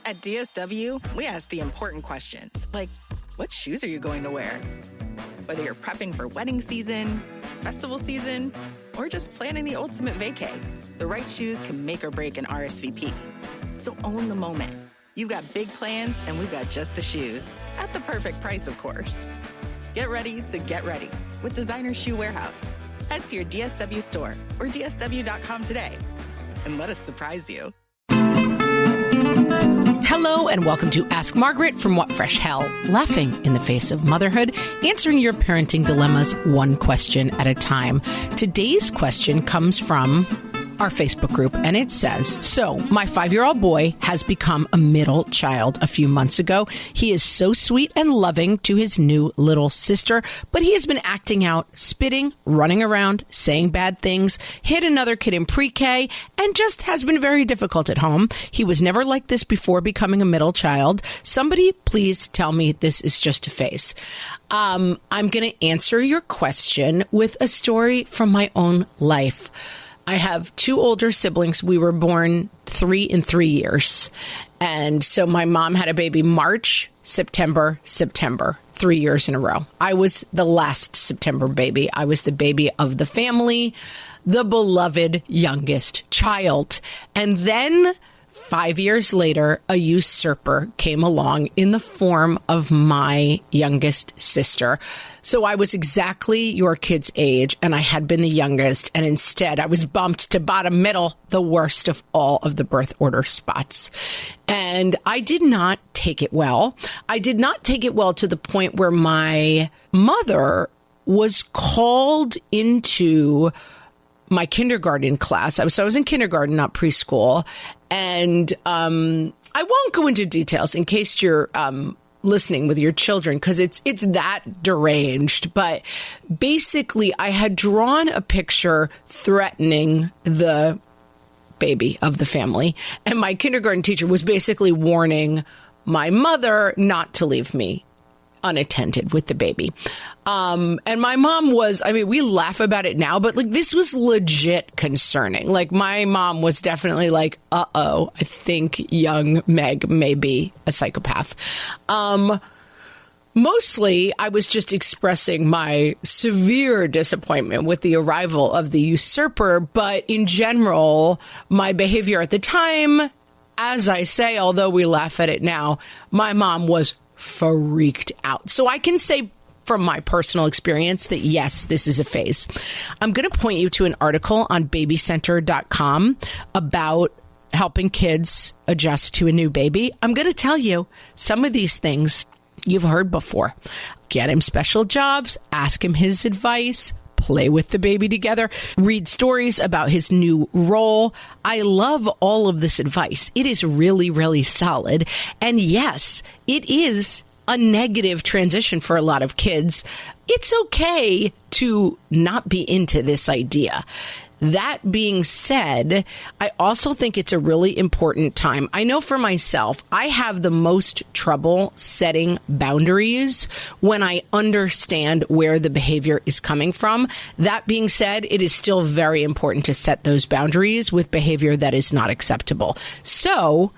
At DSW, we ask the important questions, like, what shoes are you going to wear? Whether you're prepping for wedding season, festival season, or just planning the ultimate vacay, the right shoes can make or break an RSVP. So own the moment. You've got big plans, and we've got just the shoes. At the perfect price, of course. Get ready to get ready with Designer Shoe Warehouse. Head to your DSW store or DSW.com today and let us surprise you. Hello and welcome to Ask Margaret from What Fresh Hell, laughing in the face of motherhood, answering your parenting dilemmas one question at a time. Today's question comes from our Facebook group, and it says, so my 5-year-old boy has become a middle child a few months ago. He is so sweet and loving to his new little sister, but he has been acting out, spitting, running around, saying bad things, hit another kid in pre-K, and just has been very difficult at home. He was never like this before becoming a middle child. Somebody please tell me this is just a phase. I'm going to answer your question with a story from my own life. I have 2 older siblings. We were born 3 in 3 years. And so my mom had a baby March, September, 3 years in a row. I was the last September baby. I was the baby of the family, the beloved youngest child. And then 5 years later, a usurper came along in the form of my youngest sister. So I was exactly your kid's age, and I had been the youngest, and instead I was bumped to bottom middle, the worst of all of the birth order spots. And I did not take it well. I did not take it well to the point where my mother was called into my kindergarten class. I was in kindergarten, not preschool. And I won't go into details in case you're listening with your children, because it's that deranged. But basically, I had drawn a picture threatening the baby of the family. And my kindergarten teacher was basically warning my mother not to leave me unattended with the baby. And my mom was, we laugh about it now, but like this was legit concerning. Like my mom was definitely like, I think young Meg may be a psychopath. Mostly, I was just expressing my severe disappointment with the arrival of the usurper. But in general, my behavior at the time, as I say, although we laugh at it now, my mom was freaked out. So I can say from my personal experience that yes, this is a phase. I'm going to point you to an article on babycenter.com about helping kids adjust to a new baby. I'm going to tell you some of these things you've heard before. Get him special jobs, ask him his advice, play with the baby together, read stories about his new role. I love all of this advice. It is really, really solid. And yes, it is a negative transition for a lot of kids. It's okay to not be into this idea. That being said, I also think it's a really important time. I know for myself, I have the most trouble setting boundaries when I understand where the behavior is coming from. That being said, it is still very important to set those boundaries with behavior that is not acceptable. So,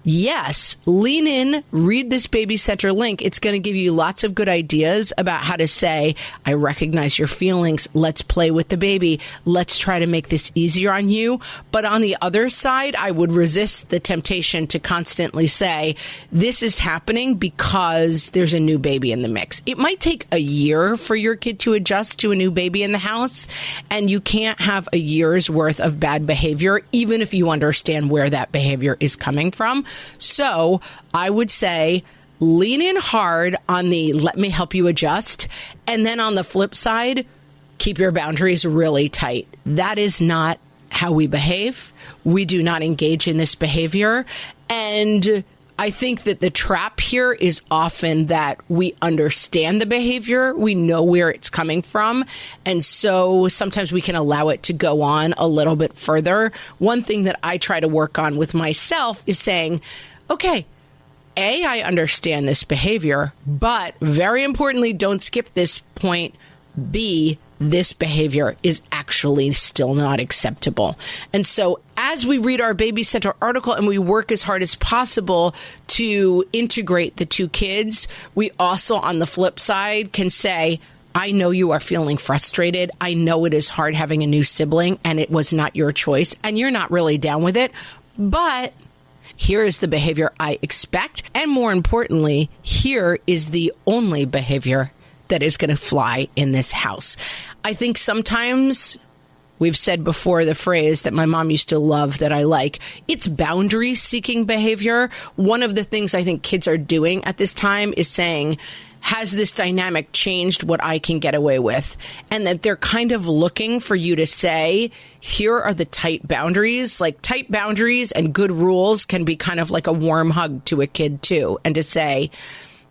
yes, lean in, read this Baby Center link. It's going to give you lots of good ideas about how to say, I recognize your feelings. Let's play with the baby. Let's try to make this easier on you. But on the other side, I would resist the temptation to constantly say, this is happening because there's a new baby in the mix. It might take a year for your kid to adjust to a new baby in the house, and you can't have a year's worth of bad behavior, even if you understand where that behavior is coming from. So I would say lean in hard on the let me help you adjust. And then on the flip side, keep your boundaries really tight. That is not how we behave. We do not engage in this behavior. And I think that the trap here is often that we understand the behavior. We know where it's coming from. And so sometimes we can allow it to go on a little bit further. One thing that I try to work on with myself is saying, okay, A, I understand this behavior, but very importantly, don't skip this point. B, this behavior is actually still not acceptable. And so as we read our Baby Center article and we work as hard as possible to integrate the two kids, we also, on the flip side, can say, I know you are feeling frustrated. I know it is hard having a new sibling and it was not your choice and you're not really down with it. But here is the behavior I expect. And more importantly, here is the only behavior that is going to fly in this house. I think sometimes we've said before the phrase that my mom used to love that I like. It's boundary-seeking behavior. One of the things I think kids are doing at this time is saying, has this dynamic changed what I can get away with? And that they're kind of looking for you to say, here are the tight boundaries. Like tight boundaries and good rules can be kind of like a warm hug to a kid too. And to say,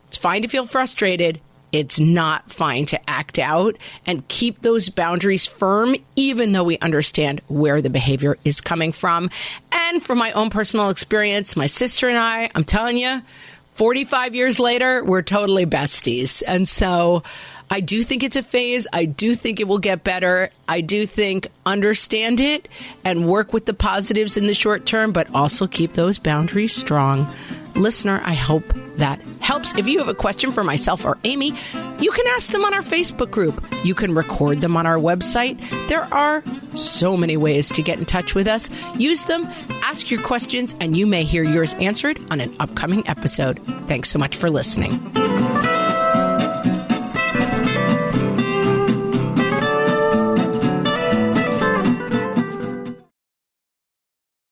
it's fine to feel frustrated. It's not fine to act out, and keep those boundaries firm, even though we understand where the behavior is coming from. And from my own personal experience, my sister and I'm telling you, 45 years later, we're totally besties. And so I do think it's a phase. I do think it will get better. I do think understand it and work with the positives in the short term, but also keep those boundaries strong. Listener, I hope that helps. If you have a question for myself or Amy, you can ask them on our Facebook group. You can record them on our website. There are so many ways to get in touch with us. Use them, ask your questions, and you may hear yours answered on an upcoming episode. Thanks so much for listening.